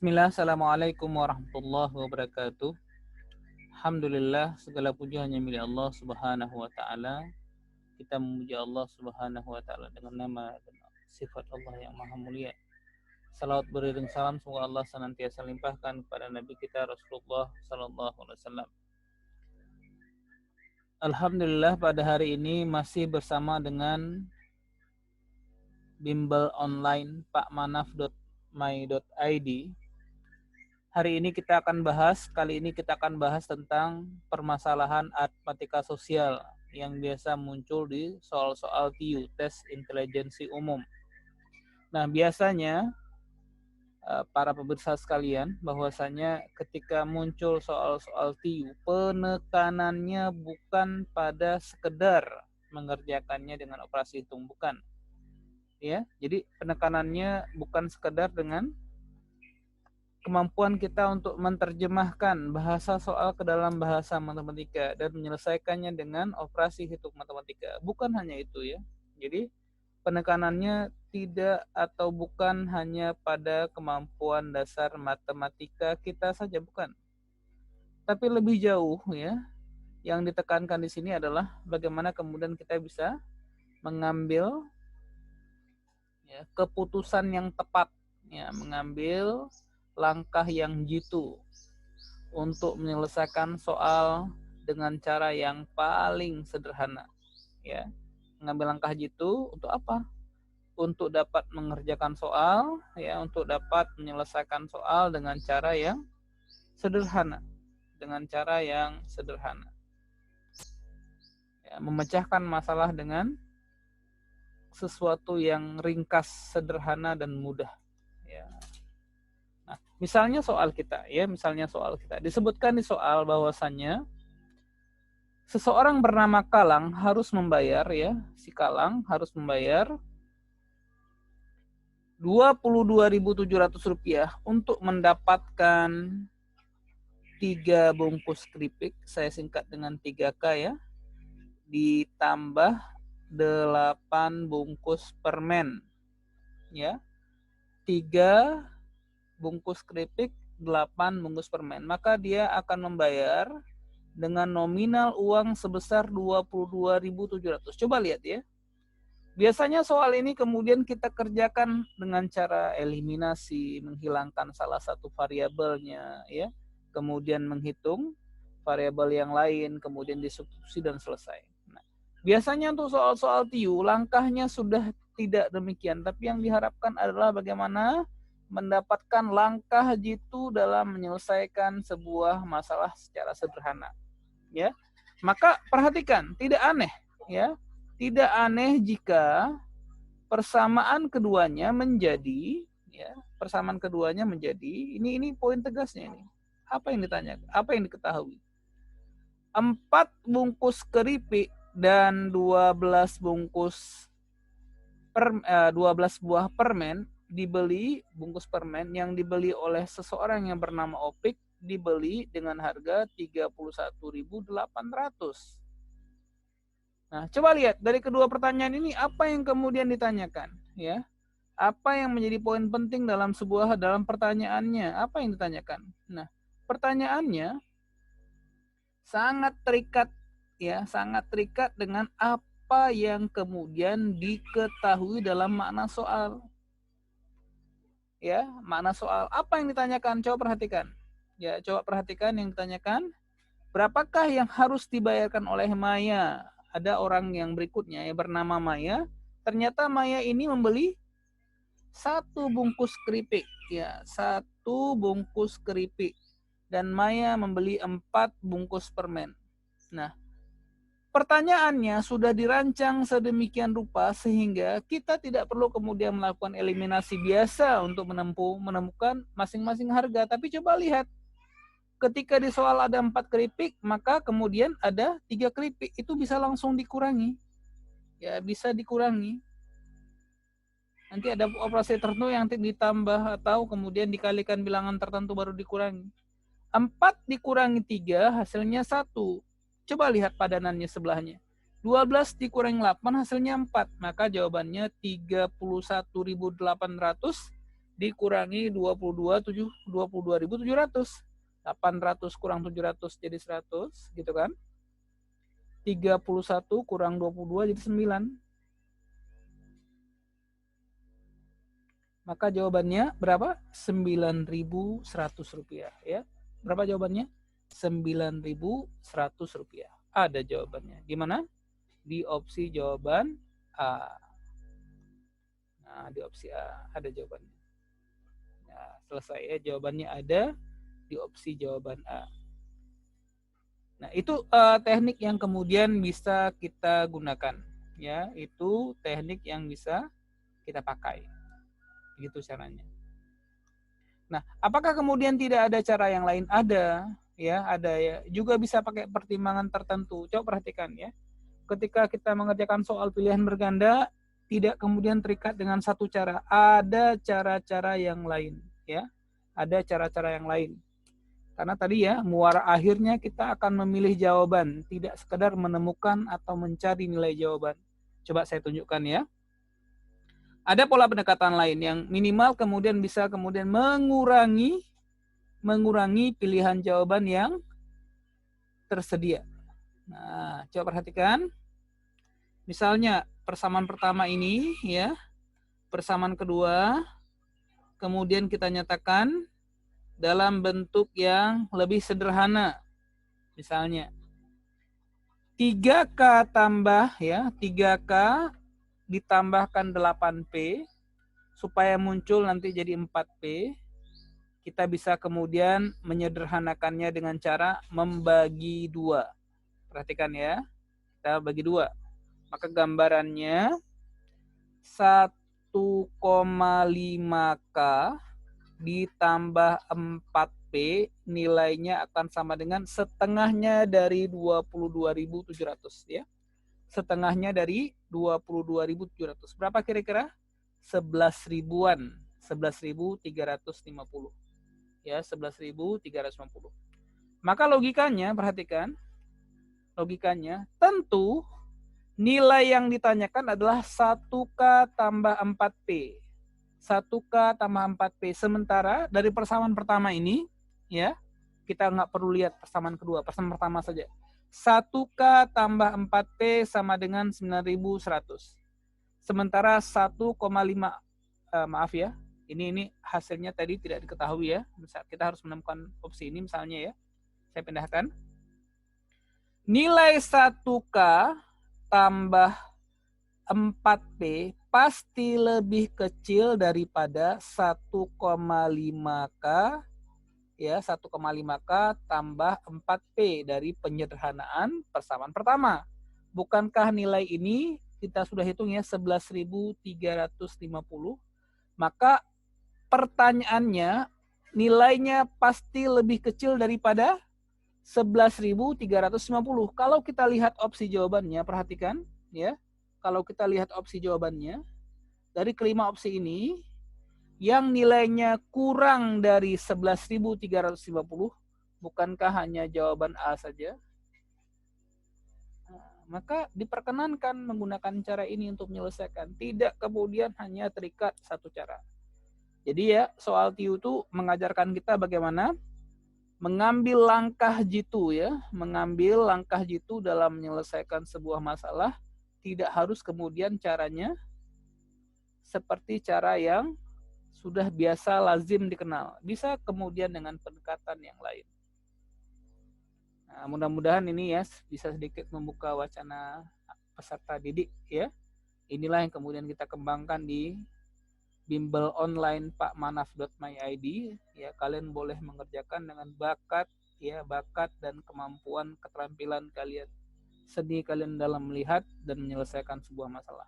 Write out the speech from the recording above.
Bismillah, Assalamualaikum warahmatullahi wabarakatuh. Alhamdulillah, segala puji hanya milik Allah Subhanahu wa Ta'ala. Kita memuji Allah Subhanahu wa Ta'ala dengan nama dan sifat Allah yang maha mulia. Salawat beriring salam semoga Allah senantiasa limpahkan kepada Nabi kita Rasulullah Sallallahu Alaihi Wasallam. Alhamdulillah, pada hari ini masih bersama dengan bimbel online pakmanaf.my.id. Kali ini kita akan bahas tentang permasalahan aritmatika sosial yang biasa muncul di soal-soal TIU, tes intelijensi umum. Nah, biasanya para pemirsa sekalian, bahwasanya ketika muncul soal-soal TIU, penekanannya bukan pada sekedar mengerjakannya dengan operasi hitung, bukan. Ya, jadi penekanannya bukan sekedar dengan kemampuan kita untuk menerjemahkan bahasa soal ke dalam bahasa matematika dan menyelesaikannya dengan operasi hitung matematika. Bukan hanya itu ya. Jadi penekanannya tidak atau bukan hanya pada kemampuan dasar matematika kita saja, bukan. Tapi lebih jauh ya. Yang ditekankan di sini adalah bagaimana kemudian kita bisa mengambil ya, keputusan yang tepat, ya, mengambil langkah yang jitu untuk menyelesaikan soal dengan cara yang paling sederhana. Ya, mengambil langkah jitu untuk apa? Untuk dapat mengerjakan soal, ya, untuk dapat menyelesaikan soal dengan cara yang sederhana, Ya, memecahkan masalah dengan sesuatu yang ringkas, sederhana dan mudah. Ya. Nah, misalnya soal kita disebutkan di soal bahwasannya seseorang bernama Kalang harus membayar si Kalang harus membayar Rp22.700 untuk mendapatkan 3 bungkus keripik, saya singkat dengan 3K ya, ditambah 8 bungkus permen ya. 3 bungkus keripik, 8 bungkus permen. Maka dia akan membayar dengan nominal uang sebesar 22.700. Coba lihat ya. Biasanya soal ini kemudian kita kerjakan dengan cara eliminasi, menghilangkan salah satu variabelnya ya. Kemudian menghitung variabel yang lain, kemudian disubstitusi dan selesai. Nah, biasanya untuk soal-soal TIU langkahnya sudah tidak demikian, tapi yang diharapkan adalah bagaimana mendapatkan langkah jitu dalam menyelesaikan sebuah masalah secara sederhana. Ya, maka perhatikan, tidak aneh, ya, tidak aneh jika persamaan keduanya menjadi, ini poin tegasnya ini. Apa yang ditanyakan? Apa yang diketahui? 4 bungkus keripik dan 12 buah permen dibeli, bungkus permen yang dibeli oleh seseorang yang bernama Opik dibeli dengan harga 31.800. Nah, coba lihat dari kedua pertanyaan ini apa yang kemudian ditanyakan, ya. Apa yang menjadi poin penting dalam pertanyaannya? Apa yang ditanyakan? Nah, pertanyaannya sangat terikat dengan apa yang kemudian diketahui dalam makna soal. Ya, makna soal. Apa yang ditanyakan? Coba perhatikan. Ya, coba perhatikan yang ditanyakan. Berapakah yang harus dibayarkan oleh Maya? Ada orang yang berikutnya yang bernama Maya. Ternyata Maya ini membeli 1 bungkus keripik. Ya, 1 bungkus keripik. Dan Maya membeli 4 bungkus permen. Nah, pertanyaannya sudah dirancang sedemikian rupa sehingga kita tidak perlu kemudian melakukan eliminasi biasa untuk menemukan masing-masing harga. Tapi coba lihat, ketika di soal ada 4 keripik, maka kemudian ada 3 keripik. Itu bisa langsung dikurangi. Ya, bisa dikurangi. Nanti ada operasi tertentu yang ditambah atau kemudian dikalikan bilangan tertentu baru dikurangi. 4 dikurangi 3 hasilnya 1. Coba lihat padanannya sebelahnya. 12 dikurangi 8 hasilnya 4. Maka jawabannya 31.800 dikurangi 22.700. 800 kurang 700 jadi 100, gitu kan? 31 kurang 22 jadi 9. Maka jawabannya berapa? 9.100 rupiah, ya. Berapa jawabannya? 9.100 rupiah. Ada jawabannya. Di mana? Di opsi jawaban A. Nah, di opsi A ada jawabannya. Nah, selesai ya, jawabannya ada di opsi jawaban A. Nah, itu teknik yang kemudian bisa kita gunakan, ya. Itu teknik yang bisa kita pakai. Begitu caranya. Nah, apakah kemudian tidak ada cara yang lain? Ada, ya, ada ya. Juga bisa pakai pertimbangan tertentu. Coba perhatikan ya. Ketika kita mengerjakan soal pilihan berganda, tidak kemudian terikat dengan satu cara. Ada cara-cara yang lain, ya. Ada cara-cara yang lain. Karena tadi ya, muara akhirnya kita akan memilih jawaban, tidak sekedar menemukan atau mencari nilai jawaban. Coba saya tunjukkan ya. Ada pola pendekatan lain yang minimal kemudian bisa kemudian mengurangi pilihan jawaban yang tersedia. Nah, coba perhatikan. Misalnya persamaan pertama ini ya, persamaan kedua, kemudian kita nyatakan dalam bentuk yang lebih sederhana. Misalnya 3K tambah ya, 3K ditambahkan 8P supaya muncul nanti jadi 4P. Kita bisa kemudian menyederhanakannya dengan cara membagi 2. Perhatikan ya, kita bagi 2. Maka gambarannya 1,5K ditambah 4P nilainya akan sama dengan setengahnya dari 22.700 ya. Setengahnya dari 22.700. Berapa kira-kira? 11 ribuan. 11.350. Ya, 11.350. Maka logikanya, perhatikan. Logikanya, tentu nilai yang ditanyakan adalah 1K tambah 4P. 1K tambah 4P. Sementara dari persamaan pertama ini, ya, kita nggak perlu lihat persamaan kedua, persamaan pertama saja. 1K tambah 4P sama dengan 9.100. Sementara 1,5, maaf ya, ini hasilnya tadi tidak diketahui ya. Kita harus menemukan opsi ini misalnya ya. Saya pindahkan. Nilai 1K tambah 4P pasti lebih kecil daripada 1,5K ya, 1,5K tambah 4P dari penyederhanaan persamaan pertama. Bukankah nilai ini kita sudah hitung ya 11.350? Maka pertanyaannya nilainya pasti lebih kecil daripada 11.350. Kalau kita lihat opsi jawabannya, perhatikan ya. Kalau kita lihat opsi jawabannya, dari kelima opsi ini, yang nilainya kurang dari 11.350, bukankah hanya jawaban A saja? Maka diperkenankan menggunakan cara ini untuk menyelesaikan. Tidak kemudian hanya terikat satu cara. Jadi ya, soal TIU itu mengajarkan kita bagaimana mengambil langkah jitu ya, mengambil langkah jitu dalam menyelesaikan sebuah masalah. Tidak harus kemudian caranya seperti cara yang sudah biasa lazim dikenal. Bisa kemudian dengan pendekatan yang lain. Nah, mudah-mudahan ini ya bisa sedikit membuka wacana peserta didik ya. Inilah yang kemudian kita kembangkan di bimbel online pakmanaf.my.id ya. Kalian boleh mengerjakan dengan bakat ya, bakat dan kemampuan keterampilan kalian, seni kalian dalam melihat dan menyelesaikan sebuah masalah.